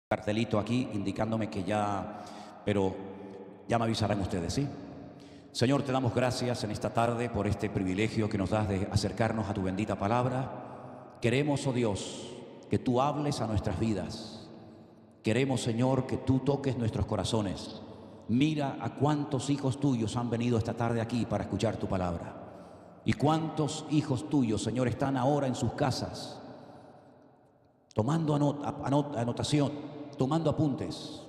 Cartelito aquí indicándome que ya, pero ya me avisarán ustedes, ¿sí? Señor, te damos gracias en esta tarde por este privilegio que nos das de acercarnos a tu bendita palabra. Queremos, oh Dios, que tú hables a nuestras vidas. Queremos, Señor, que tú toques nuestros corazones. Mira a cuántos hijos tuyos han venido esta tarde aquí para escuchar tu palabra. Y cuántos hijos tuyos, Señor, están ahora en sus casas tomando anotación, tomando apuntes,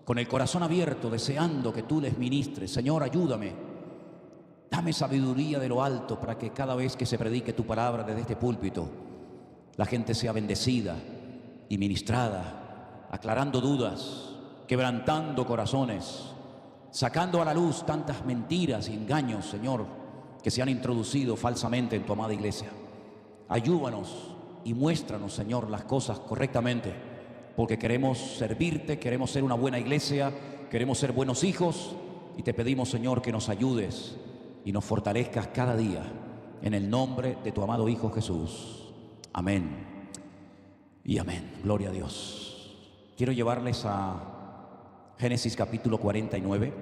con el corazón abierto, deseando que tú les ministres. Señor, ayúdame, dame sabiduría de lo alto para que cada vez que se predique tu palabra desde este púlpito, la gente sea bendecida y ministrada, aclarando dudas, quebrantando corazones, sacando a la luz tantas mentiras y engaños, Señor, que se han introducido falsamente en tu amada iglesia. Ayúdanos y muéstranos, Señor, las cosas correctamente, porque queremos servirte, queremos ser una buena iglesia, queremos ser buenos hijos, y te pedimos, Señor, que nos ayudes y nos fortalezcas cada día, en el nombre de tu amado Hijo Jesús. Amén y amén. Gloria a Dios. Quiero llevarles a Génesis capítulo 49.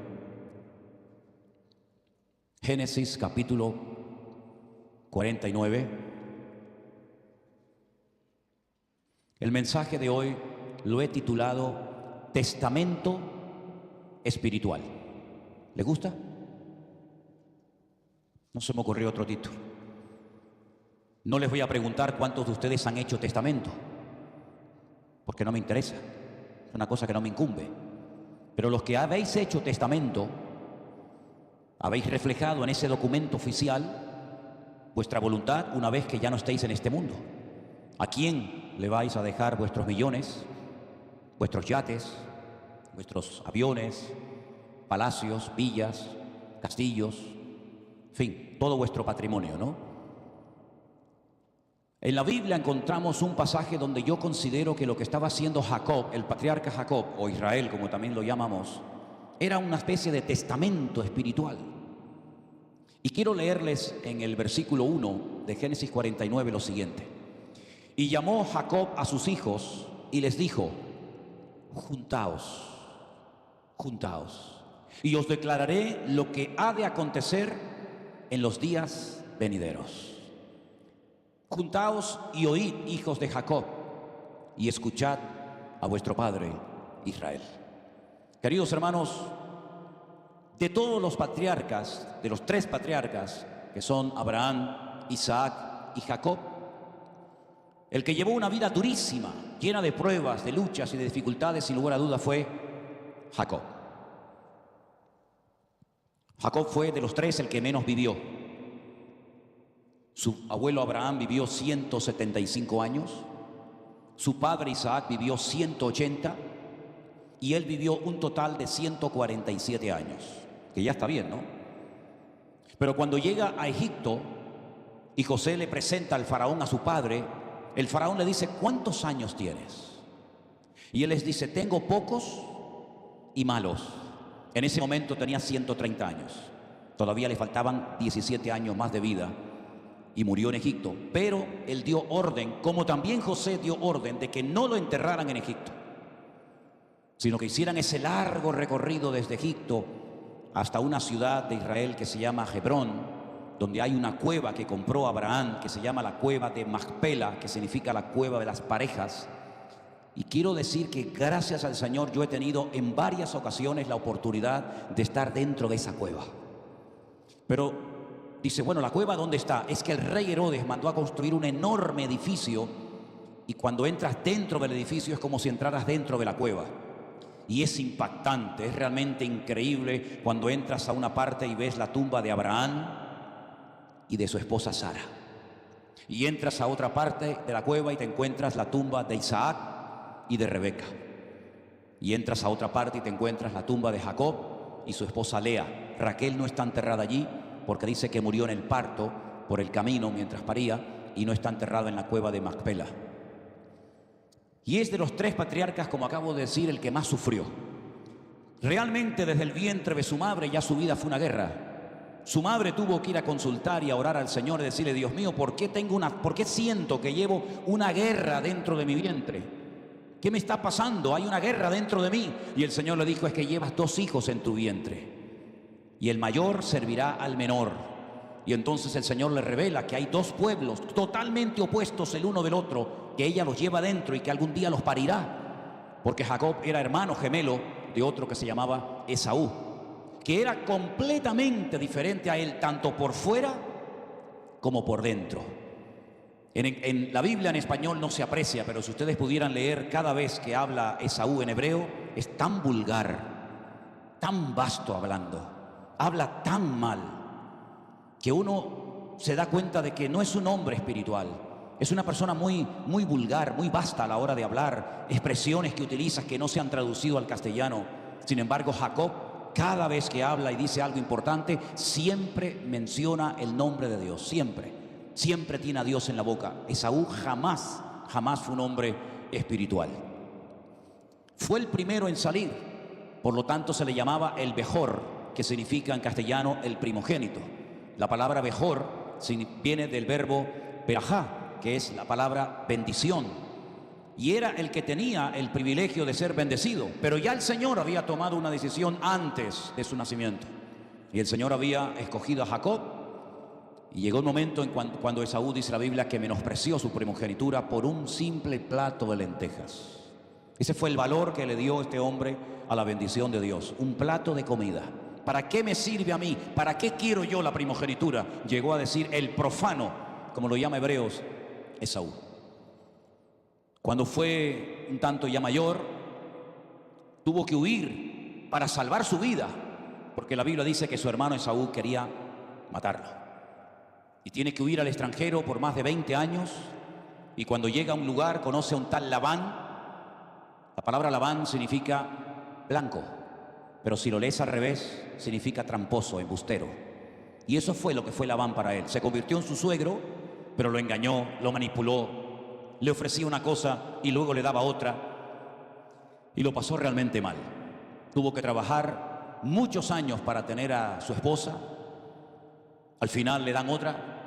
Génesis capítulo 49. El mensaje de hoy lo he titulado Testamento Espiritual. ¿Le gusta? No se me ocurrió otro título. No les voy a preguntar cuántos de ustedes han hecho testamento, porque no me interesa. Es una cosa que no me incumbe. Pero los que habéis hecho testamento, habéis reflejado en ese documento oficial vuestra voluntad una vez que ya no estéis en este mundo. ¿A quién le vais a dejar vuestros millones, vuestros yates, vuestros aviones, palacios, villas, castillos, en fin, todo vuestro patrimonio, ¿no? En la Biblia encontramos un pasaje donde yo considero que lo que estaba haciendo Jacob, el patriarca Jacob, o Israel como también lo llamamos, era una especie de testamento espiritual. Y quiero leerles en el versículo 1 de Génesis 49 lo siguiente. Y llamó Jacob a sus hijos y les dijo: juntaos, juntaos, y os declararé lo que ha de acontecer en los días venideros. Juntaos y oíd, hijos de Jacob, y escuchad a vuestro padre Israel. Queridos hermanos, de todos los patriarcas, de los tres patriarcas, que son Abraham, Isaac y Jacob, el que llevó una vida durísima, llena de pruebas, de luchas y de dificultades, sin lugar a duda, fue Jacob. Jacob fue de los tres el que menos vivió. Su abuelo Abraham vivió 175 años, su padre Isaac vivió 180 y él vivió un total de 147 años, que ya está bien, ¿no? Pero cuando llega a Egipto y José le presenta al faraón a su padre, el faraón le dice: ¿cuántos años tienes? Y él les dice: tengo pocos y malos. En ese momento tenía 130 años. Todavía le faltaban 17 años más de vida y murió en Egipto. Pero él dio orden, como también José dio orden, de que no lo enterraran en Egipto, sino que hicieran ese largo recorrido desde Egipto hasta una ciudad de Israel que se llama Hebrón, donde hay una cueva que compró Abraham, que se llama la cueva de Macpela, que significa la cueva de las parejas. Y quiero decir que gracias al Señor yo he tenido en varias ocasiones la oportunidad de estar dentro de esa cueva. Pero dice, bueno, ¿la cueva dónde está? Es que el rey Herodes mandó a construir un enorme edificio, y cuando entras dentro del edificio es como si entraras dentro de la cueva. Y es impactante, es realmente increíble cuando entras a una parte y ves la tumba de Abraham y de su esposa Sara. Y entras a otra parte de la cueva y te encuentras la tumba de Isaac y de Rebeca. Y entras a otra parte y te encuentras la tumba de Jacob y su esposa Lea. Raquel no está enterrada allí porque dice que murió en el parto por el camino mientras paría, y no está enterrada en la cueva de Macpela. Y es de los tres patriarcas, como acabo de decir, el que más sufrió. Realmente desde el vientre de su madre ya su vida fue una guerra. Su madre tuvo que ir a consultar y a orar al Señor y decirle: Dios mío, ¿por qué siento que llevo una guerra dentro de mi vientre? ¿Qué me está pasando? Hay una guerra dentro de mí. Y el Señor le dijo, es que llevas 2 hijos en tu vientre y el mayor servirá al menor. Y entonces el Señor le revela que hay 2 pueblos totalmente opuestos el uno del otro, que ella los lleva dentro y que algún día los parirá. Porque Jacob era hermano gemelo de otro que se llamaba Esaú, que era completamente diferente a él, tanto por fuera como por dentro. En la Biblia en español no se aprecia, pero si ustedes pudieran leer cada vez que habla Esaú en hebreo, es tan vulgar, tan vasto hablando, habla tan mal, que uno se da cuenta de que no es un hombre espiritual, es una persona muy vulgar, muy vasta a la hora de hablar, expresiones que utiliza que no se han traducido al castellano. Sin embargo, Jacob, cada vez que habla y dice algo importante, siempre menciona el nombre de Dios, siempre tiene a Dios en la boca. Esaú jamás fue un hombre espiritual. Fue el primero en salir, por lo tanto se le llamaba el Bejor, que significa en castellano el primogénito. La palabra Bejor viene del verbo berajá, que es la palabra bendición. Y era el que tenía el privilegio de ser bendecido, pero ya el Señor había tomado una decisión antes de su nacimiento. Y el Señor había escogido a Jacob. Y llegó un momento en cuando Esaú, dice la Biblia, que menospreció su primogenitura por un simple plato de lentejas. Ese fue el valor que le dio este hombre a la bendición de Dios, un plato de comida. ¿Para qué me sirve a mí? ¿Para qué quiero yo la primogenitura? Llegó a decir el profano, como lo llama Hebreos, Esaú. Cuando fue un tanto ya mayor, tuvo que huir para salvar su vida, porque la Biblia dice que su hermano Esaú quería matarlo. Y tiene que huir al extranjero por más de 20 años, y cuando llega a un lugar conoce a un tal Labán. La palabra Labán significa blanco, pero si lo lees al revés, significa tramposo, embustero. Y eso fue lo que fue Labán para él. Se convirtió en su suegro, pero lo engañó, lo manipuló, le ofrecía una cosa y luego le daba otra, y lo pasó realmente mal. Tuvo que trabajar muchos años para tener a su esposa. Al final le dan otra.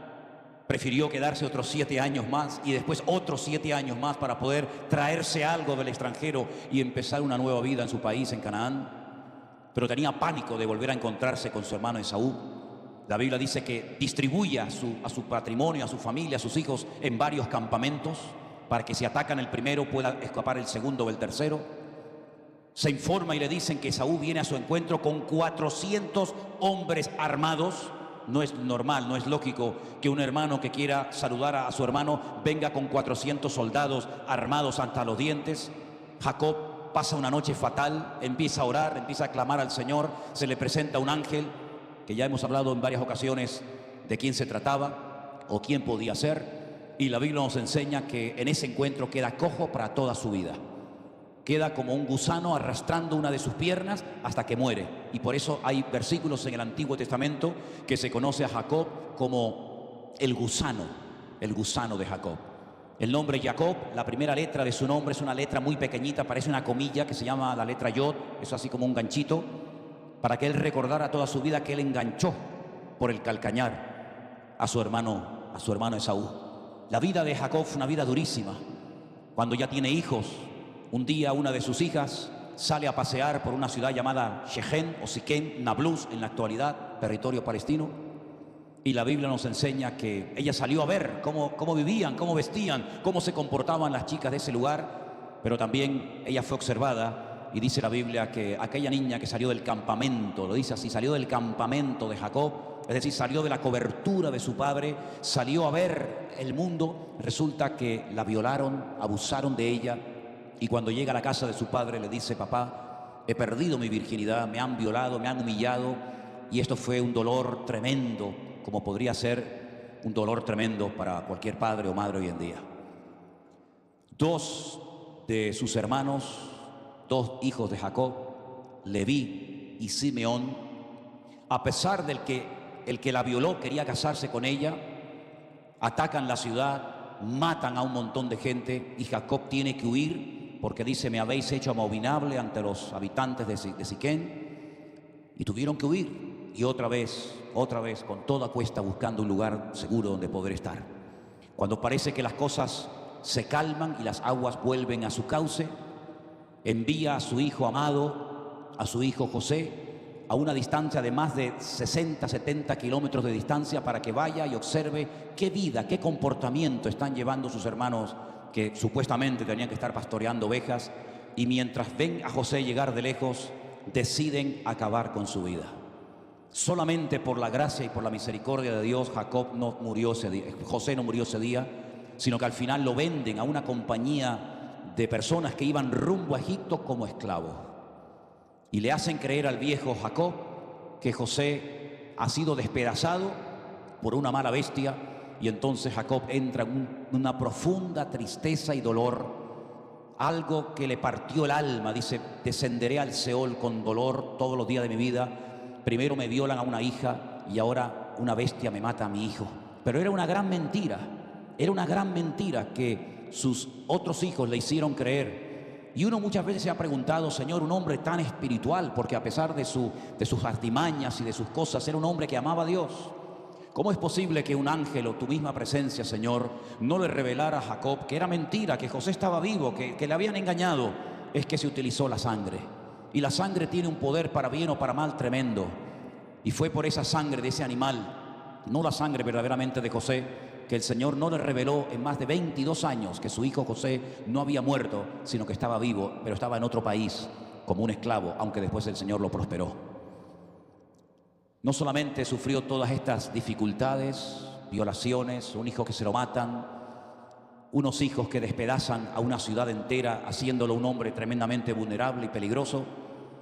Prefirió quedarse otros 7 años más y después otros 7 años más para poder traerse algo del extranjero y empezar una nueva vida en su país, en Canaán. Pero tenía pánico de volver a encontrarse con su hermano Esaú. La Biblia dice que distribuye a su patrimonio, a su familia, a sus hijos en varios campamentos para que si atacan el primero pueda escapar el segundo o el tercero. Se informa y le dicen que Esaú viene a su encuentro con 400 hombres armados. No es normal, no es lógico que un hermano que quiera saludar a su hermano venga con 400 soldados armados hasta los dientes. Jacob pasa una noche fatal, empieza a orar, empieza a clamar al Señor, se le presenta un ángel, que ya hemos hablado en varias ocasiones de quién se trataba o quién podía ser, y la Biblia nos enseña que en ese encuentro queda cojo para toda su vida. Queda como un gusano arrastrando una de sus piernas hasta que muere. Y por eso hay versículos en el Antiguo Testamento que se conoce a Jacob como el gusano de Jacob. El nombre Jacob, la primera letra de su nombre es una letra muy pequeñita, parece una comilla que se llama la letra Yod, es así como un ganchito, para que él recordara toda su vida que él enganchó por el calcañar a su hermano Esaú. La vida de Jacob fue una vida durísima. Cuando ya tiene hijos, un día una de sus hijas sale a pasear por una ciudad llamada Shechem o Siquem, Nablus en la actualidad, territorio palestino, y la Biblia nos enseña que ella salió a ver cómo vivían, cómo vestían, cómo se comportaban las chicas de ese lugar, pero también ella fue observada y dice la Biblia que aquella niña que salió del campamento, lo dice así, salió del campamento de Jacob, es decir, salió de la cobertura de su padre, salió a ver el mundo, resulta que la violaron, abusaron de ella. Y cuando llega a la casa de su padre le dice: papá, he perdido mi virginidad, me han violado, me han humillado. Y esto fue un dolor tremendo, como podría ser un dolor tremendo para cualquier padre o madre hoy en día. 2 de sus hermanos, 2 hijos de Jacob, Leví y Simeón, a pesar del que el que la violó quería casarse con ella, atacan la ciudad, matan a un montón de gente y Jacob tiene que huir. Porque dice: me habéis hecho abominable ante los habitantes de Siquén. Y tuvieron que huir. Y otra vez, con toda cuesta, buscando un lugar seguro donde poder estar. Cuando parece que las cosas se calman y las aguas vuelven a su cauce. Envía a su hijo amado, a su hijo José, a una distancia de más de 60, 70 kilómetros de distancia para que vaya y observe qué vida, qué comportamiento están llevando sus hermanos que supuestamente tenían que estar pastoreando ovejas, y mientras ven a José llegar de lejos, deciden acabar con su vida. Solamente por la gracia y por la misericordia de Dios, José no murió ese día, sino que al final lo venden a una compañía de personas que iban rumbo a Egipto como esclavos. Y le hacen creer al viejo Jacob que José ha sido despedazado por una mala bestia, y entonces Jacob entra en una profunda tristeza y dolor, algo que le partió el alma. Dice: descenderé al Seol con dolor todos los días de mi vida. Primero me violan a una hija y ahora una bestia me mata a mi hijo. Pero era una gran mentira que sus otros hijos le hicieron creer. Y uno muchas veces se ha preguntado: Señor, un hombre tan espiritual, porque a pesar de sus artimañas y de sus cosas, era un hombre que amaba a Dios. ¿Cómo es posible que un ángel o tu misma presencia, Señor, no le revelara a Jacob que era mentira, que José estaba vivo, que le habían engañado? Es que se utilizó la sangre. Y la sangre tiene un poder para bien o para mal tremendo. Y fue por esa sangre de ese animal, no la sangre verdaderamente de José, que el Señor no le reveló en más de 22 años que su hijo José no había muerto, sino que estaba vivo, pero estaba en otro país como un esclavo, aunque después el Señor lo prosperó. No solamente sufrió todas estas dificultades, violaciones, un hijo que se lo matan, unos hijos que despedazan a una ciudad entera, haciéndolo un hombre tremendamente vulnerable y peligroso,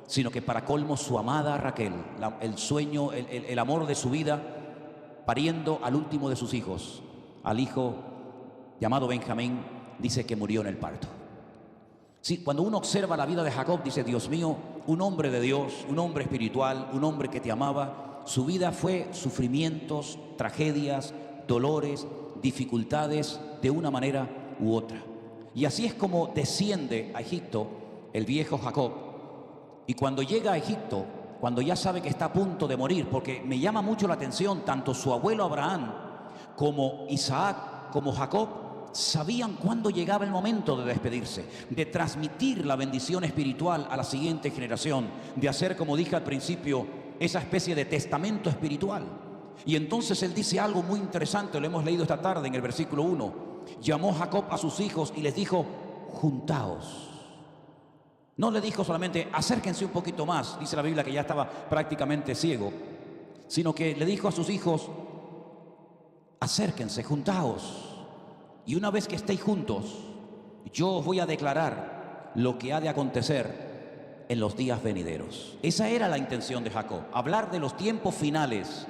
sino que para colmo su amada Raquel, el sueño, el amor de su vida, pariendo al último de sus hijos, al hijo llamado Benjamín, dice que murió en el parto. Sí, cuando uno observa la vida de Jacob, dice: Dios mío, un hombre de Dios, un hombre espiritual, un hombre que te amaba. Su vida fue sufrimientos, tragedias, dolores, dificultades, de una manera u otra. Y así es como desciende a Egipto el viejo Jacob. Y cuando llega a Egipto, cuando ya sabe que está a punto de morir, porque me llama mucho la atención, tanto su abuelo Abraham como Isaac como Jacob sabían cuándo llegaba el momento de despedirse, de transmitir la bendición espiritual a la siguiente generación, de hacer, como dije al principio, esa especie de testamento espiritual. Y entonces él dice algo muy interesante, lo hemos leído esta tarde en el versículo 1. Llamó Jacob a sus hijos y les dijo: juntaos. No le dijo solamente: acérquense un poquito más, dice la Biblia que ya estaba prácticamente ciego, sino que le dijo a sus hijos: acérquense, juntaos. Y una vez que estéis juntos, yo os voy a declarar lo que ha de acontecer en los días venideros. Esa era la intención de Jacob, hablar de los tiempos finales.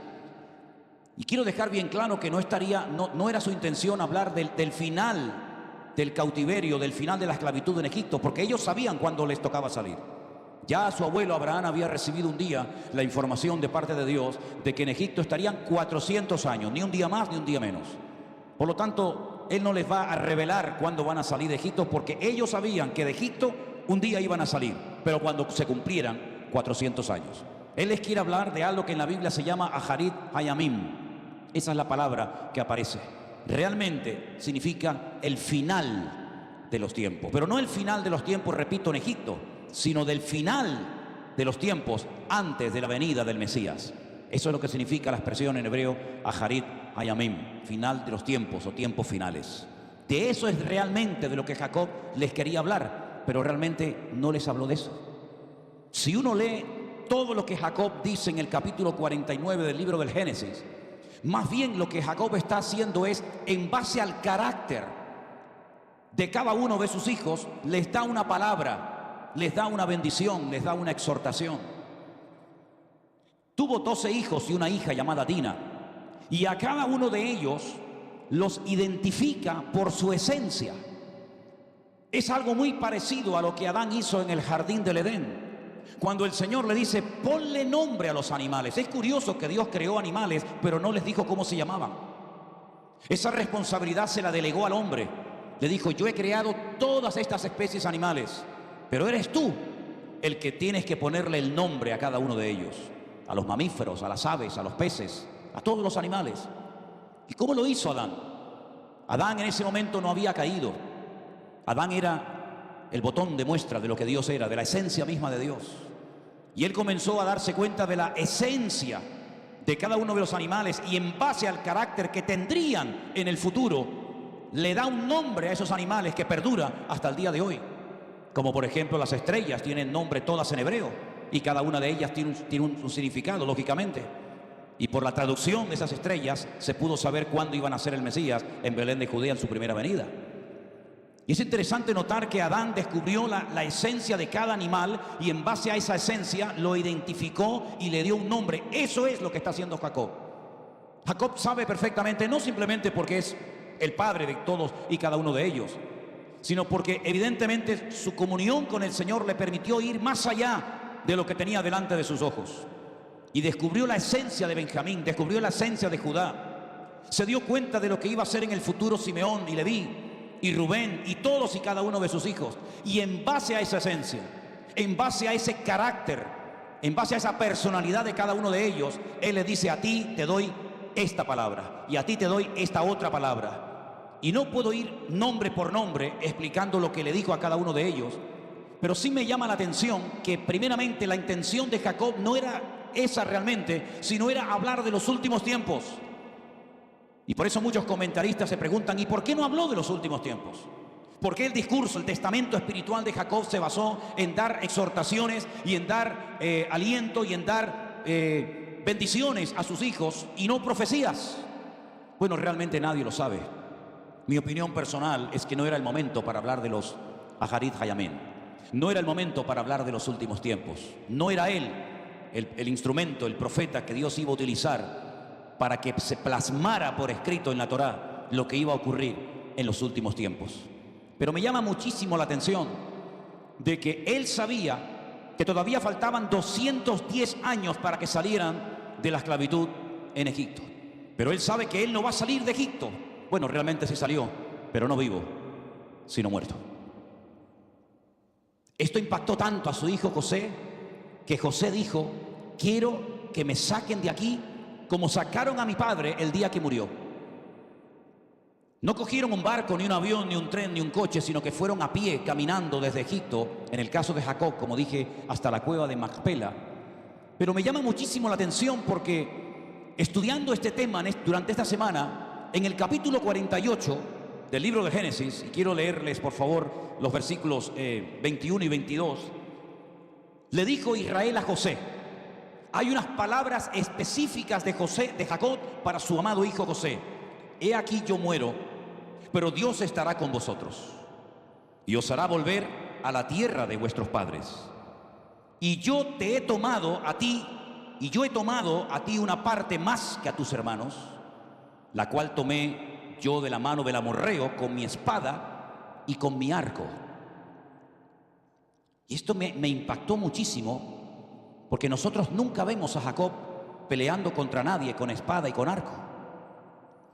Y quiero dejar bien claro que no era su intención hablar del final del cautiverio, del final de la esclavitud en Egipto, porque ellos sabían cuándo les tocaba salir. Ya su abuelo Abraham había recibido un día la información de parte de Dios de que en Egipto estarían 400 años, ni un día más ni un día menos. Por lo tanto, él no les va a revelar cuándo van a salir de Egipto, porque ellos sabían que de Egipto un día iban a salir, pero cuando se cumplieran 400 años. Él les quiere hablar de algo que en la Biblia se llama Aharit Hayamim. Esa es la palabra que aparece. Realmente significa el final de los tiempos, pero no el final de los tiempos, repito, en Egipto, sino del final de los tiempos antes de la venida del Mesías. Eso es lo que significa la expresión en hebreo Aharit Hayamim, final de los tiempos o tiempos finales. De eso es realmente de lo que Jacob les quería hablar, pero realmente no les habló de eso. Si uno lee todo lo que Jacob dice en el capítulo 49 del libro del Génesis, más bien lo que Jacob está haciendo es, en base al carácter de cada uno de sus hijos, les da una palabra, les da una bendición, les da una exhortación. Tuvo 12 hijos y una hija llamada Dina, y a cada uno de ellos los identifica por su esencia. Es algo muy parecido a lo que Adán hizo en el jardín del Edén, cuando el Señor le dice: ponle nombre a los animales. Es curioso que Dios creó animales, pero no les dijo cómo se llamaban. Esa responsabilidad se la delegó al hombre. Le dijo: yo he creado todas estas especies animales, pero eres tú el que tienes que ponerle el nombre a cada uno de ellos, a los mamíferos, a las aves, a los peces, a todos los animales. ¿Y cómo lo hizo Adán? Adán en ese momento no había caído. Adán era el botón de muestra de lo que Dios era, de la esencia misma de Dios. Y él comenzó a darse cuenta de la esencia de cada uno de los animales, y en base al carácter que tendrían en el futuro, le da un nombre a esos animales que perdura hasta el día de hoy. Como por ejemplo las estrellas tienen nombre todas en hebreo, y cada una de ellas tiene un significado, lógicamente. Y por la traducción de esas estrellas se pudo saber cuándo iba a nacer el Mesías en Belén de Judea en su primera venida. Y es interesante notar que Adán descubrió la esencia de cada animal, y en base a esa esencia lo identificó y le dio un nombre. Eso es lo que está haciendo Jacob. Jacob sabe perfectamente, no simplemente porque es el padre de todos y cada uno de ellos, sino porque evidentemente su comunión con el Señor le permitió ir más allá de lo que tenía delante de sus ojos. Y descubrió la esencia de Benjamín, descubrió la esencia de Judá. Se dio cuenta de lo que iba a ser en el futuro Simeón y Leví y Rubén y todos y cada uno de sus hijos. Y en base a esa esencia, en base a ese carácter, en base a esa personalidad de cada uno de ellos, Él le dice: a ti te doy esta palabra y a ti te doy esta otra palabra. Y no puedo ir nombre por nombre explicando lo que le dijo a cada uno de ellos, pero sí me llama la atención que primeramente la intención de Jacob no era esa realmente, sino era hablar de los últimos tiempos. Y por eso muchos comentaristas se preguntan: ¿y por qué no habló de los últimos tiempos? ¿Por qué el discurso, el testamento espiritual de Jacob se basó en dar exhortaciones y en dar aliento y en dar bendiciones a sus hijos y no profecías? Bueno, realmente nadie lo sabe. Mi opinión personal es que no era el momento para hablar de los Aharit Hayamén. No era el momento para hablar de los últimos tiempos. No era él el instrumento, el profeta que Dios iba a utilizar para que se plasmara por escrito en la Torá lo que iba a ocurrir en los últimos tiempos. Pero me llama muchísimo la atención de que él sabía que todavía faltaban 210 años para que salieran de la esclavitud en Egipto. Pero él sabe que él no va a salir de Egipto. Bueno, realmente sí salió, pero no vivo, sino muerto. Esto impactó tanto a su hijo José, que José dijo: quiero que me saquen de aquí como sacaron a mi padre el día que murió. No cogieron un barco, ni un avión, ni un tren, ni un coche, sino que fueron a pie, caminando desde Egipto, en el caso de Jacob, como dije, hasta la cueva de Macpela. Pero me llama muchísimo la atención porque, estudiando este tema durante esta semana, en el capítulo 48 del libro de Génesis, y quiero leerles por favor los versículos 21 y 22, le dijo Israel a José. Hay unas palabras específicas de Jacob para su amado hijo José. He aquí yo muero, pero Dios estará con vosotros y os hará volver a la tierra de vuestros padres. Y yo te he tomado a ti, y yo he tomado a ti una parte más que a tus hermanos, la cual tomé yo de la mano del amorreo con mi espada y con mi arco. Y esto me impactó muchísimo, porque nosotros nunca vemos a Jacob peleando contra nadie con espada y con arco.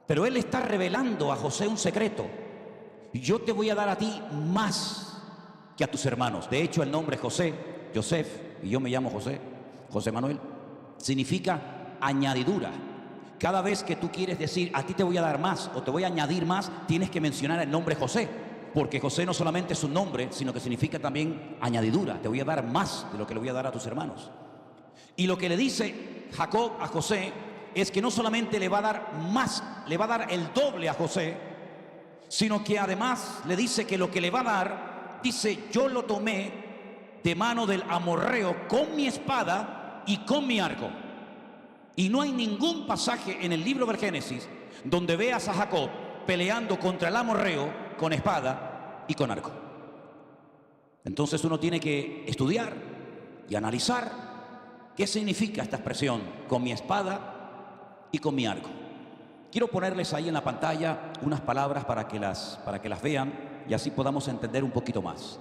Pero él está revelando a José un secreto: yo te voy a dar a ti más que a tus hermanos. De hecho, el nombre José, Joseph, y yo me llamo José, José Manuel, significa añadidura. Cada vez que tú quieres decir a ti te voy a dar más o te voy a añadir más, tienes que mencionar el nombre José, porque José no solamente es un nombre, sino que significa también añadidura. Te voy a dar más de lo que le voy a dar a tus hermanos. Y lo que le dice Jacob a José es que no solamente le va a dar más, le va a dar el doble a José, sino que además le dice que lo que le va a dar, dice: yo lo tomé de mano del amorreo con mi espada y con mi arco. Y no hay ningún pasaje en el libro del Génesis donde veas a Jacob peleando contra el amorreo con espada y con arco. Entonces uno tiene que estudiar y analizar qué significa esta expresión: con mi espada y con mi arco. Quiero ponerles ahí en la pantalla unas palabras para que las vean y así podamos entender un poquito más.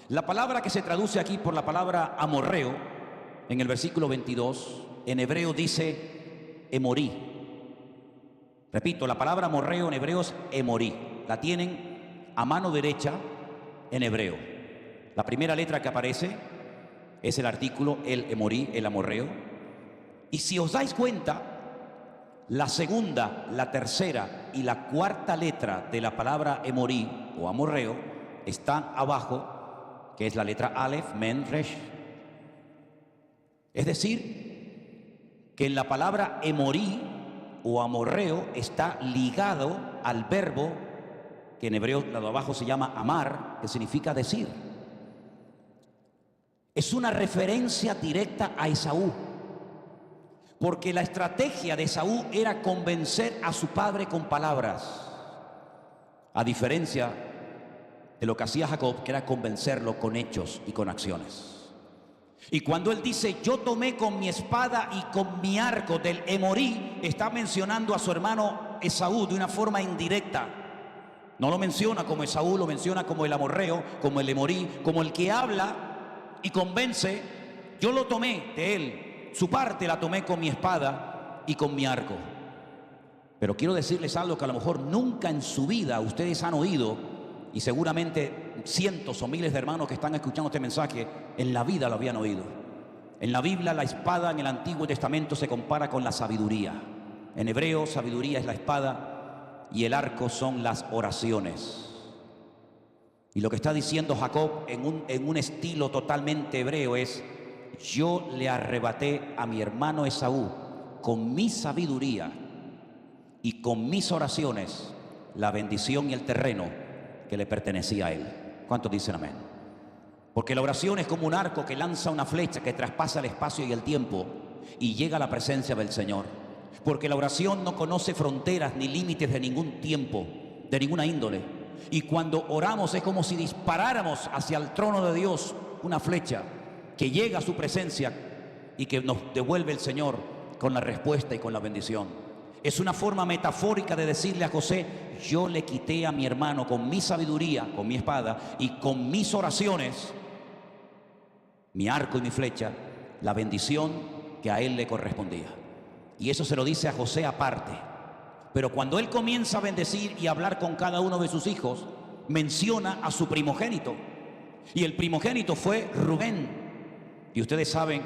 La palabra que se traduce aquí por la palabra amorreo, en el versículo 22, en hebreo dice emorí. Repito, la palabra amorreo en hebreo es emorí. La tienen a mano derecha en hebreo. La primera letra que aparece es el artículo el emorí, el amorreo. Y si os dais cuenta, La segunda, la tercera y la cuarta letra de la palabra emorí o amorreo están abajo, que es la letra Aleph, Men, Resh. Es decir, que en la palabra emorí o amorreo está ligado al verbo que en hebreo, lo de abajo se llama amar, que significa decir. Es una referencia directa a Esaú, porque la estrategia de Esaú era convencer a su padre con palabras, a diferencia de lo que hacía Jacob, que era convencerlo con hechos y con acciones. Y cuando él dice, yo tomé con mi espada y con mi arco del emorí, está mencionando a su hermano Esaú de una forma indirecta. No lo menciona como Esaú, lo menciona como el amorreo, como el emorí, como el que habla y convence. Yo lo tomé de él, su parte la tomé con mi espada y con mi arco. Pero quiero decirles algo que a lo mejor nunca en su vida ustedes han oído, y seguramente cientos o miles de hermanos que están escuchando este mensaje en la vida lo habían oído. En la Biblia la espada en el Antiguo Testamento se compara con la sabiduría. En hebreo sabiduría es la espada y el arco son las oraciones. Y lo que está diciendo Jacob en un estilo totalmente hebreo es: yo le arrebaté a mi hermano Esaú con mi sabiduría y con mis oraciones la bendición y el terreno que le pertenecía a él. ¿Cuántos dicen amén? Porque la oración es como un arco que lanza una flecha que traspasa el espacio y el tiempo y llega a la presencia del Señor. Porque la oración no conoce fronteras ni límites de ningún tiempo, de ninguna índole. Y cuando oramos es como si disparáramos hacia el trono de Dios una flecha que llega a su presencia y que nos devuelve el Señor con la respuesta y con la bendición. Es una forma metafórica de decirle a José: yo le quité a mi hermano con mi sabiduría, con mi espada y con mis oraciones, mi arco y mi flecha, la bendición que a él le correspondía. Y eso se lo dice a José aparte. Pero cuando él comienza a bendecir y a hablar con cada uno de sus hijos, menciona a su primogénito. Y el primogénito fue Rubén. Y ustedes saben,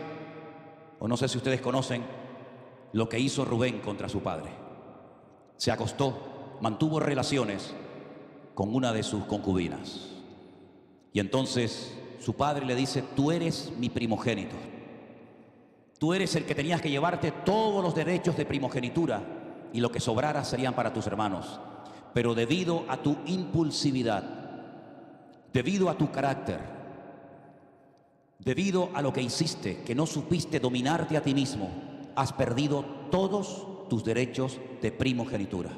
o no sé si ustedes conocen, lo que hizo Rubén contra su padre. Se acostó, mantuvo relaciones con una de sus concubinas. Y entonces su padre le dice: tú eres mi primogénito. Tú eres el que tenías que llevarte todos los derechos de primogenitura y lo que sobrara serían para tus hermanos. Pero debido a tu impulsividad, debido a tu carácter, debido a lo que hiciste, que no supiste dominarte a ti mismo, has perdido todos tus derechos de primogenitura.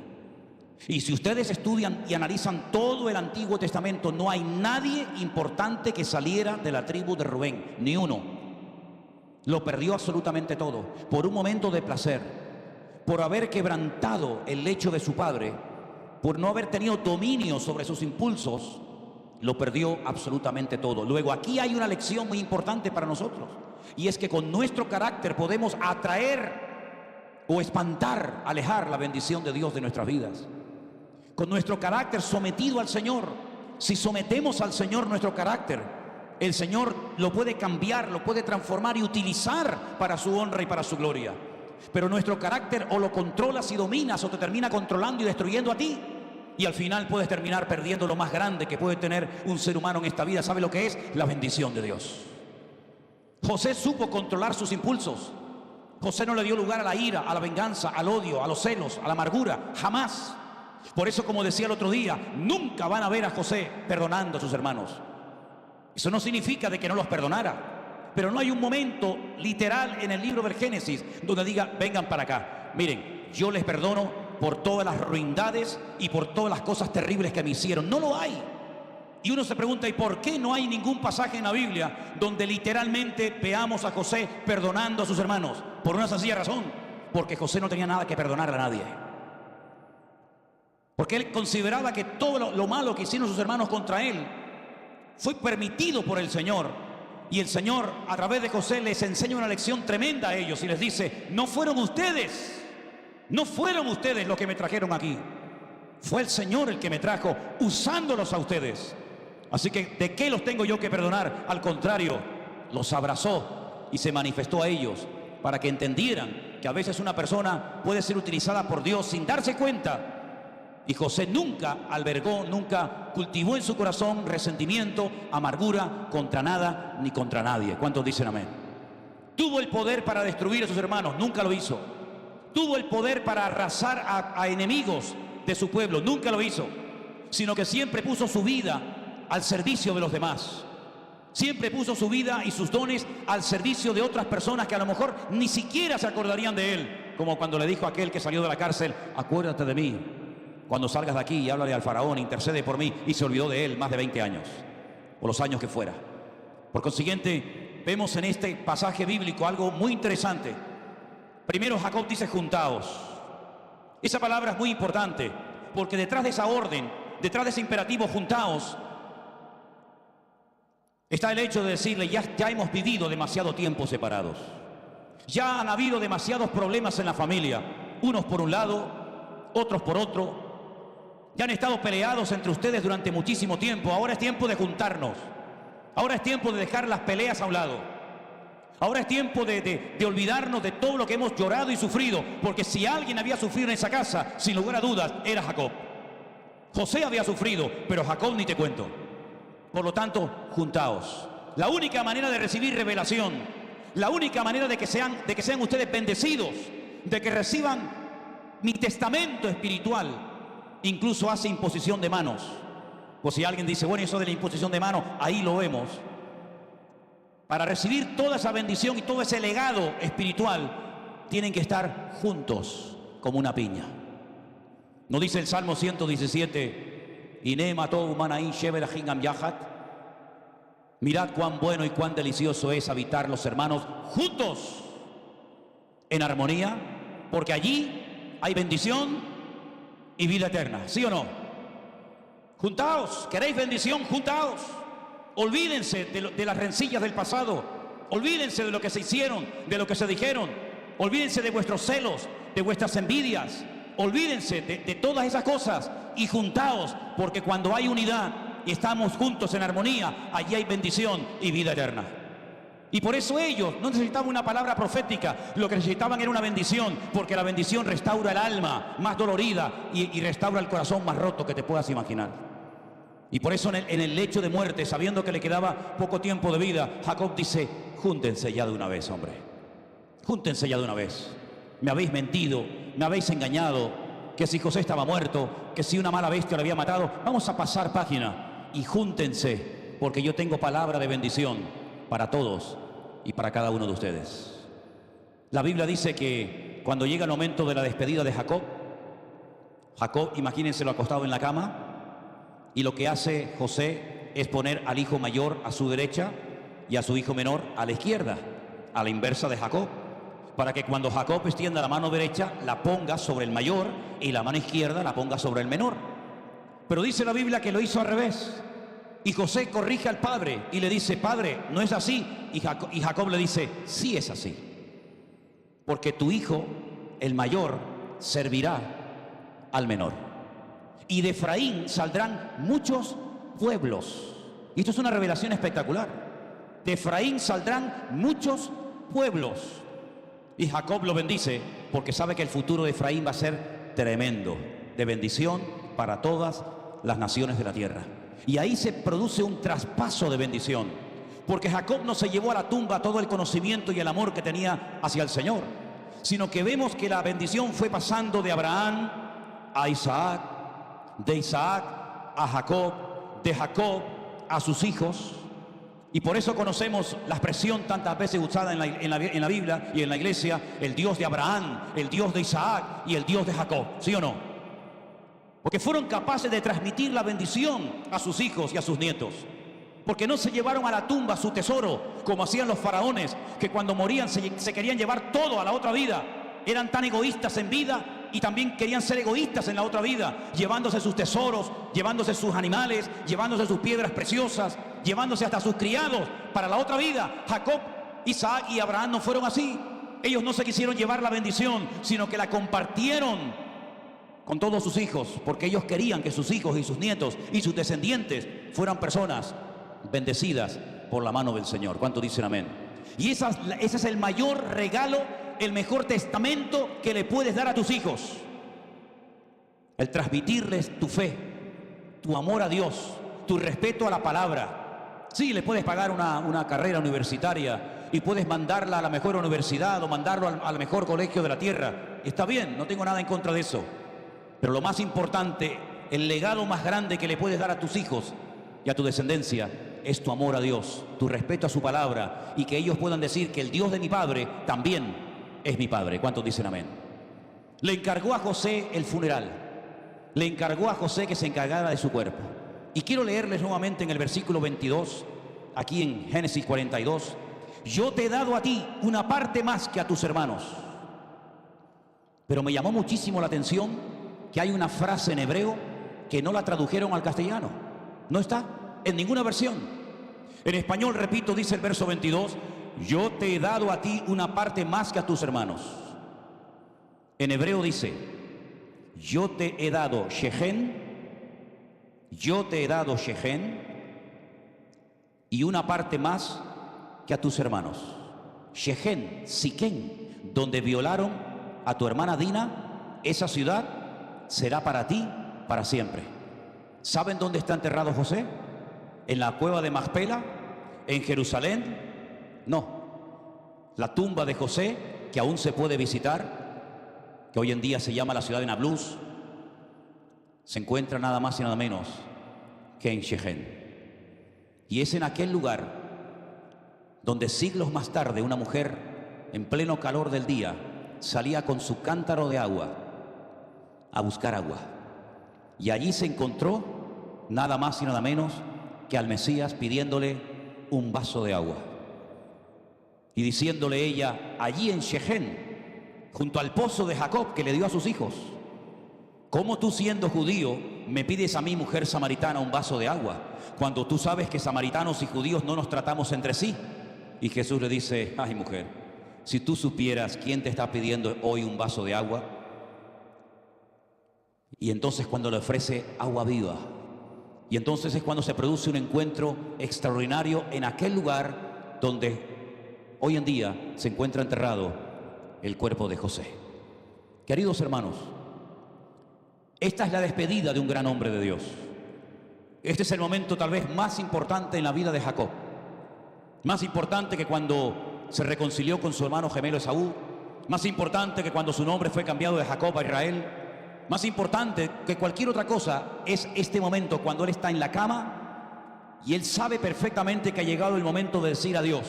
Y si ustedes estudian y analizan todo el Antiguo Testamento, no hay nadie importante que saliera de la tribu de Rubén, ni uno. Lo perdió absolutamente todo, por un momento de placer, por haber quebrantado el lecho de su padre, por no haber tenido dominio sobre sus impulsos, lo perdió absolutamente todo. Luego aquí hay una lección muy importante para nosotros, y es que con nuestro carácter podemos atraer o espantar, alejar la bendición de Dios de nuestras vidas. Con nuestro carácter sometido al Señor, si sometemos al Señor nuestro carácter, el Señor lo puede cambiar, lo puede transformar y utilizar para su honra y para su gloria. Pero nuestro carácter o lo controlas y dominas, o te termina controlando y destruyendo a ti. Y al final puedes terminar perdiendo lo más grande que puede tener un ser humano en esta vida. ¿Sabe lo que es? La bendición de Dios. José supo controlar sus impulsos. José no le dio lugar a la ira, a la venganza, al odio, a los celos, a la amargura, jamás. Por eso, como decía el otro día, nunca van a ver a José perdonando a sus hermanos. Eso no significa de que no los perdonara, pero no hay un momento literal en el libro del Génesis donde diga: vengan para acá, miren, yo les perdono por todas las ruindades y por todas las cosas terribles que me hicieron. No lo hay. Y uno se pregunta: ¿y por qué no hay ningún pasaje en la Biblia donde literalmente veamos a José perdonando a sus hermanos? Por una sencilla razón: porque José no tenía nada que perdonar a nadie. Porque él consideraba que todo lo malo que hicieron sus hermanos contra él fue permitido por el Señor. Y el Señor, a través de José, les enseña una lección tremenda a ellos y les dice: no fueron ustedes los que me trajeron aquí. Fue el Señor el que me trajo, usándolos a ustedes. Así que, ¿de qué los tengo yo que perdonar? Al contrario, los abrazó y se manifestó a ellos para que entendieran que a veces una persona puede ser utilizada por Dios sin darse cuenta. Y José nunca albergó, nunca cultivó en su corazón resentimiento, amargura contra nada ni contra nadie. ¿Cuántos dicen amén? Tuvo el poder para destruir a sus hermanos, nunca lo hizo. Tuvo el poder para arrasar a enemigos de su pueblo, nunca lo hizo. Sino que siempre puso su vida al servicio de los demás. Siempre puso su vida y sus dones al servicio de otras personas que a lo mejor ni siquiera se acordarían de él. Como cuando le dijo a aquel que salió de la cárcel: acuérdate de mí cuando salgas de aquí y háblale al faraón, intercede por mí. Y se olvidó de él más de 20 años, o los años que fuera. Por consiguiente, vemos en este pasaje bíblico algo muy interesante. Primero Jacob dice: juntaos. Esa palabra es muy importante, porque detrás de esa orden, detrás de ese imperativo, juntaos, está el hecho de decirle: ya hemos vivido demasiado tiempo separados. Ya han habido demasiados problemas en la familia, unos por un lado, otros por otro. Ya han estado peleados entre ustedes durante muchísimo tiempo. Ahora es tiempo de juntarnos. Ahora es tiempo de dejar las peleas a un lado. Ahora es tiempo de olvidarnos de todo lo que hemos llorado y sufrido. Porque si alguien había sufrido en esa casa, sin lugar a dudas, era Jacob. José había sufrido, pero Jacob ni te cuento. Por lo tanto, juntaos. La única manera de recibir revelación, la única manera de que sean ustedes bendecidos, de que reciban mi testamento espiritual, incluso hace imposición de manos. Pues si alguien dice: bueno, eso de la imposición de manos, ahí lo vemos. Para recibir toda esa bendición y todo ese legado espiritual, tienen que estar juntos como una piña. ¿No dice el Salmo 117: Iné mató humanaí shevel hingam yahat? Mirad cuán bueno y cuán delicioso es habitar los hermanos juntos en armonía, porque allí hay bendición y vida eterna. ¿Sí o no? Juntaos. ¿Queréis bendición? Juntaos. Olvídense de las rencillas del pasado. Olvídense de lo que se hicieron, de lo que se dijeron. Olvídense de vuestros celos, de vuestras envidias. Olvídense de todas esas cosas y juntaos, porque cuando hay unidad y estamos juntos en armonía, allí hay bendición y vida eterna. Y por eso ellos no necesitaban una palabra profética, lo que necesitaban era una bendición, porque la bendición restaura el alma más dolorida y restaura el corazón más roto que te puedas imaginar. Y por eso en el lecho de muerte, sabiendo que le quedaba poco tiempo de vida, Jacob dice: júntense ya de una vez, hombre. Júntense ya de una vez. Me habéis mentido, me habéis engañado, que si José estaba muerto, que si una mala bestia lo había matado. Vamos a pasar página y júntense, porque yo tengo palabra de bendición para todos y para cada uno de ustedes. La Biblia dice que cuando llega el momento de la despedida de Jacob, imagínenselo acostado en la cama, y lo que hace José es poner al hijo mayor a su derecha y a su hijo menor a la izquierda, a la inversa de Jacob, para que cuando Jacob extienda la mano derecha la ponga sobre el mayor y la mano izquierda la ponga sobre el menor. Pero dice la Biblia que lo hizo al revés. Y José corrige al padre y le dice: padre, no es así. Y Jacob le dice: sí es así, porque tu hijo, el mayor, servirá al menor. Y de Efraín saldrán muchos pueblos. Y esto es una revelación espectacular. De Efraín saldrán muchos pueblos. Y Jacob lo bendice porque sabe que el futuro de Efraín va a ser tremendo, de bendición para todas las naciones de la tierra. Y ahí se produce un traspaso de bendición, porque Jacob no se llevó a la tumba todo el conocimiento y el amor que tenía hacia el Señor, sino que vemos que la bendición fue pasando de Abraham a Isaac, de Isaac a Jacob, de Jacob a sus hijos. Y por eso conocemos la expresión tantas veces usada en la Biblia y en la iglesia: el Dios de Abraham, el Dios de Isaac y el Dios de Jacob. ¿Sí o no? Porque fueron capaces de transmitir la bendición a sus hijos y a sus nietos. Porque no se llevaron a la tumba su tesoro, como hacían los faraones, que cuando morían se querían llevar todo a la otra vida. Eran tan egoístas en vida y también querían ser egoístas en la otra vida, llevándose sus tesoros, llevándose sus animales, llevándose sus piedras preciosas, llevándose hasta sus criados para la otra vida. Jacob, Isaac y Abraham no fueron así. Ellos no se quisieron llevar la bendición, sino que la compartieron con todos sus hijos, porque ellos querían que sus hijos y sus nietos y sus descendientes fueran personas bendecidas por la mano del Señor. ¿Cuánto dicen amén? Y ese es el mayor regalo el mejor testamento que le puedes dar a tus hijos. El transmitirles tu fe, tu amor a Dios, tu respeto a la palabra. Sí, le puedes pagar una carrera universitaria y puedes mandarla a la mejor universidad o mandarlo al mejor colegio de la tierra. Está bien, no tengo nada en contra de eso. Pero lo más importante, el legado más grande que le puedes dar a tus hijos y a tu descendencia es tu amor a Dios, tu respeto a su palabra, y que ellos puedan decir que el Dios de mi padre también es mi padre. ¿Cuántos dicen amén? Le encargó a José el funeral, le encargó a José que se encargara de su cuerpo. Y quiero leerles nuevamente en el versículo 22, aquí en Génesis 42, yo te he dado a ti una parte más que a tus hermanos. Pero me llamó muchísimo la atención que hay una frase en hebreo que no la tradujeron al castellano. No está en ninguna versión. En español, repito, dice el verso 22, yo te he dado a ti una parte más que a tus hermanos. En hebreo dice, yo te he dado Shechem, yo te he dado Shechem y una parte más que a tus hermanos. Shechem, Siquén, donde violaron a tu hermana Dina, esa ciudad será para ti para siempre. ¿Saben dónde está enterrado José? ¿En la cueva de Macpela? ¿En Jerusalén? No. La tumba de José, que aún se puede visitar, que hoy en día se llama la ciudad de Nablus, se encuentra nada más y nada menos que en Shechem. Y es en aquel lugar donde siglos más tarde una mujer, en pleno calor del día, salía con su cántaro de agua a buscar agua. Y allí se encontró nada más y nada menos que al Mesías pidiéndole un vaso de agua. Y diciéndole ella, allí en Shechem, junto al pozo de Jacob que le dio a sus hijos, ¿cómo tú siendo judío me pides a mí, mujer samaritana, un vaso de agua, cuando tú sabes que samaritanos y judíos no nos tratamos entre sí? Y Jesús le dice, ay mujer, si tú supieras quién te está pidiendo hoy un vaso de agua. Y entonces cuando le ofrece agua viva, y entonces es cuando se produce un encuentro extraordinario en aquel lugar donde hoy en día se encuentra enterrado el cuerpo de José. Queridos hermanos, esta es la despedida de un gran hombre de Dios. Este es el momento tal vez más importante en la vida de Jacob. Más importante que cuando se reconcilió con su hermano gemelo Esaú. Más importante que cuando su nombre fue cambiado de Jacob a Israel. Más importante que cualquier otra cosa es este momento cuando él está en la cama y él sabe perfectamente que ha llegado el momento de decir adiós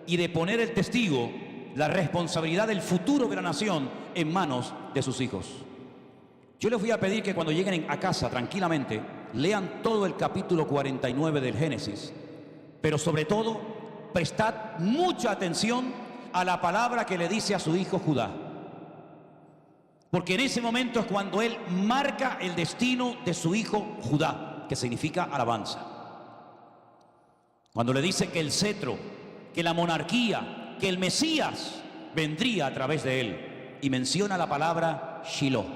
y de poner el testigo, la responsabilidad del futuro de la nación en manos de sus hijos. Yo les voy a pedir que cuando lleguen a casa tranquilamente lean todo el capítulo 49 del Génesis, pero sobre todo prestad mucha atención a la palabra que le dice a su hijo Judá, porque en ese momento es cuando él marca el destino de su hijo Judá, que significa alabanza. Cuando le dice que el cetro, que la monarquía, que el Mesías vendría a través de él, y menciona la palabra Shiloh,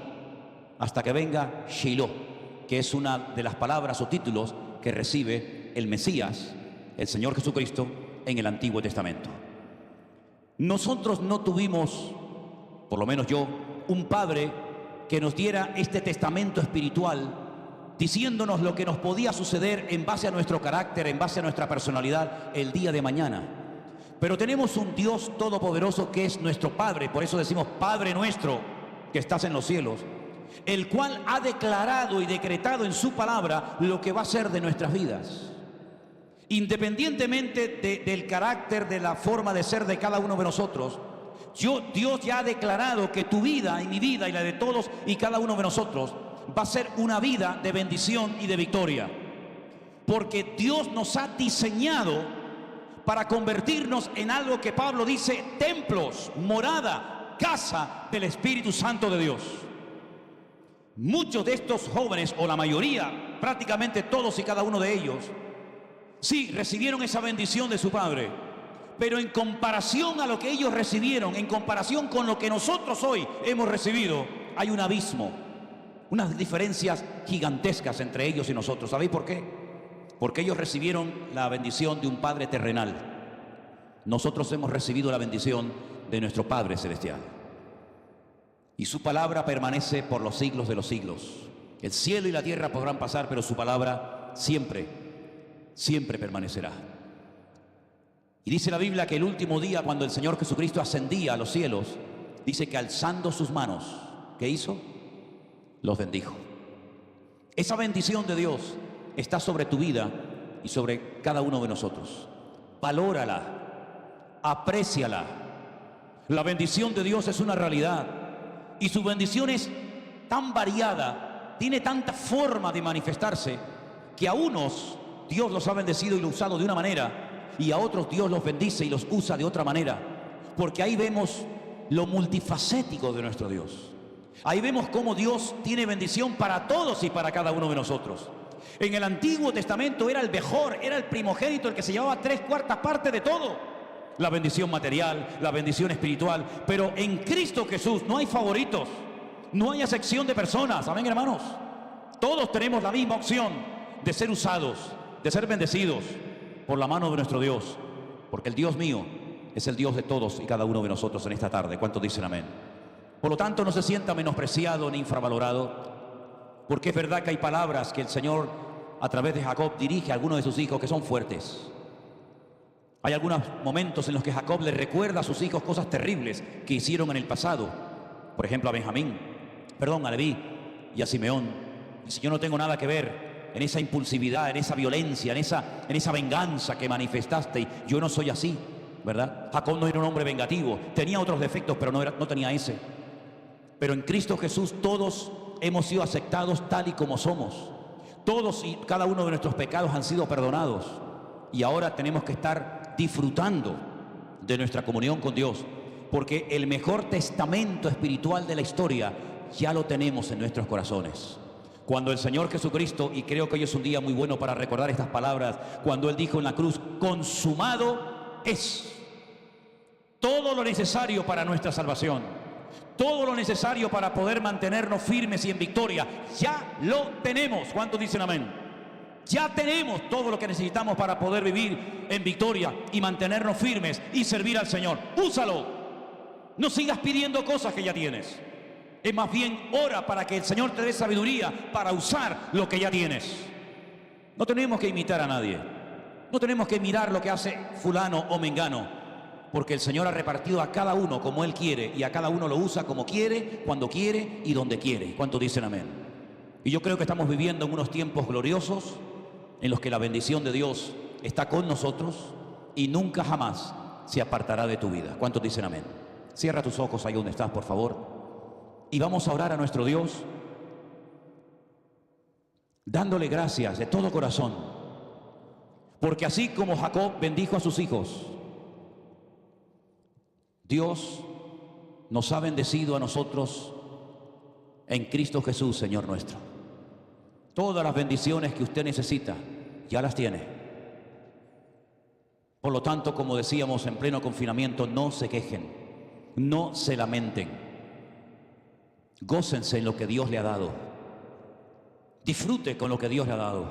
hasta que venga Shiloh, que es una de las palabras o títulos que recibe el Mesías, el Señor Jesucristo, en el Antiguo Testamento. Nosotros no tuvimos, por lo menos yo, un padre que nos diera este testamento espiritual diciéndonos lo que nos podía suceder en base a nuestro carácter, en base a nuestra personalidad el día de mañana. Pero tenemos un Dios todopoderoso que es nuestro Padre, por eso decimos Padre nuestro que estás en los cielos, el cual ha declarado y decretado en su palabra lo que va a ser de nuestras vidas. Independientemente del carácter, de la forma de ser de cada uno de nosotros, Dios ya ha declarado que tu vida y mi vida y la de todos y cada uno de nosotros va a ser una vida de bendición y de victoria. Porque Dios nos ha diseñado para convertirnos en algo que Pablo dice, templos, morada, casa del Espíritu Santo de Dios. Muchos de estos jóvenes, o la mayoría, prácticamente todos y cada uno de ellos, sí, recibieron esa bendición de su Padre. Pero en comparación a lo que ellos recibieron, en comparación con lo que nosotros hoy hemos recibido, hay un abismo, unas diferencias gigantescas entre ellos y nosotros. ¿Sabéis por qué? Porque ellos recibieron la bendición de un Padre terrenal. Nosotros hemos recibido la bendición de nuestro Padre Celestial. Y su palabra permanece por los siglos de los siglos. El cielo y la tierra podrán pasar, pero su palabra siempre, siempre permanecerá. Y dice la Biblia que el último día, cuando el Señor Jesucristo ascendía a los cielos, dice que alzando sus manos, ¿qué hizo? Los bendijo. Esa bendición de Dios está sobre tu vida y sobre cada uno de nosotros. Valórala, apréciala. La bendición de Dios es una realidad y su bendición es tan variada, tiene tanta forma de manifestarse, que a unos Dios los ha bendecido y lo ha usado de una manera, y a otros Dios los bendice y los usa de otra manera, porque ahí vemos lo multifacético de nuestro Dios. Ahí vemos cómo Dios tiene bendición para todos y para cada uno de nosotros. En el Antiguo Testamento era el mejor, era el primogénito, el que se llevaba 3/4 partes de todo. La bendición material, la bendición espiritual. Pero en Cristo Jesús no hay favoritos, no hay acepción de personas. Amén, hermanos. Todos tenemos la misma opción de ser usados, de ser bendecidos por la mano de nuestro Dios, porque el Dios mío es el Dios de todos y cada uno de nosotros en esta tarde. ¿Cuántos dicen amén? Por lo tanto, no se sienta menospreciado ni infravalorado, porque es verdad que hay palabras que el Señor a través de Jacob dirige a algunos de sus hijos que son fuertes. Hay algunos momentos en los que Jacob le recuerda a sus hijos cosas terribles que hicieron en el pasado. Por ejemplo, a a Leví y a Simeón. Dice: yo no tengo nada que ver en esa impulsividad, en esa violencia, en esa venganza que manifestaste. Yo no soy así, ¿verdad? Jacob no era un hombre vengativo, tenía otros defectos, pero no tenía ese. Pero en Cristo Jesús todos hemos sido aceptados tal y como somos. Todos y cada uno de nuestros pecados han sido perdonados. Y ahora tenemos que estar disfrutando de nuestra comunión con Dios, porque el mejor testamento espiritual de la historia ya lo tenemos en nuestros corazones. Cuando el Señor Jesucristo, y creo que hoy es un día muy bueno para recordar estas palabras, cuando Él dijo en la cruz: consumado es. Todo lo necesario para nuestra salvación, todo lo necesario para poder mantenernos firmes y en victoria, ya lo tenemos. ¿Cuántos dicen amén? Ya tenemos todo lo que necesitamos para poder vivir en victoria y mantenernos firmes y servir al Señor. Úsalo. No sigas pidiendo cosas que ya tienes. Es más bien ora para que el Señor te dé sabiduría para usar lo que ya tienes. No tenemos que imitar a nadie. No tenemos que mirar lo que hace fulano o mengano, porque el Señor ha repartido a cada uno como Él quiere y a cada uno lo usa como quiere, cuando quiere y donde quiere. ¿Cuántos dicen amén? Y yo creo que estamos viviendo en unos tiempos gloriosos en los que la bendición de Dios está con nosotros y nunca jamás se apartará de tu vida. ¿Cuántos dicen amén? Cierra tus ojos ahí donde estás, por favor. Y vamos a orar a nuestro Dios, dándole gracias de todo corazón, porque así como Jacob bendijo a sus hijos, Dios nos ha bendecido a nosotros en Cristo Jesús, Señor nuestro. Todas las bendiciones que usted necesita, ya las tiene. Por lo tanto, como decíamos en pleno confinamiento, no se quejen, no se lamenten. Gócense en lo que Dios le ha dado. Disfrute con lo que Dios le ha dado.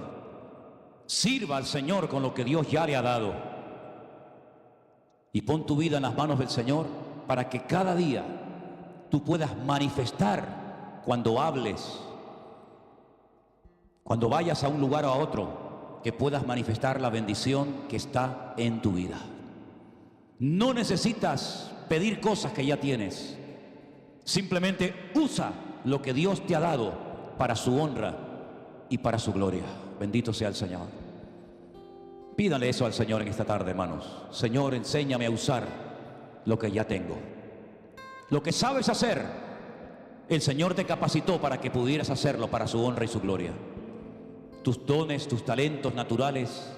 Sirva al Señor con lo que Dios ya le ha dado. Y pon tu vida en las manos del Señor para que cada día tú puedas manifestar, cuando hables, cuando vayas a un lugar o a otro, que puedas manifestar la bendición que está en tu vida. No necesitas pedir cosas que ya tienes. Simplemente usa lo que Dios te ha dado para su honra y para su gloria. Bendito sea el Señor. Pídale eso al Señor en esta tarde, hermanos. Señor, enséñame a usar lo que ya tengo. Lo que sabes hacer, el Señor te capacitó para que pudieras hacerlo para su honra y su gloria. Tus dones, tus talentos naturales,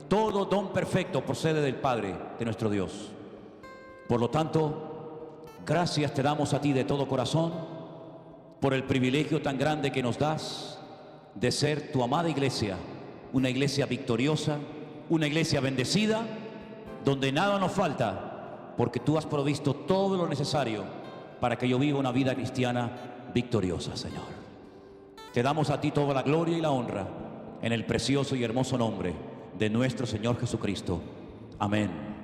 todo don perfecto procede del Padre, de nuestro Dios. Por lo tanto, gracias te damos a ti de todo corazón por el privilegio tan grande que nos das de ser tu amada iglesia, una iglesia victoriosa, una iglesia bendecida, donde nada nos falta, porque tú has provisto todo lo necesario para que yo viva una vida cristiana victoriosa, Señor. Te damos a ti toda la gloria y la honra en el precioso y hermoso nombre de nuestro Señor Jesucristo. Amén.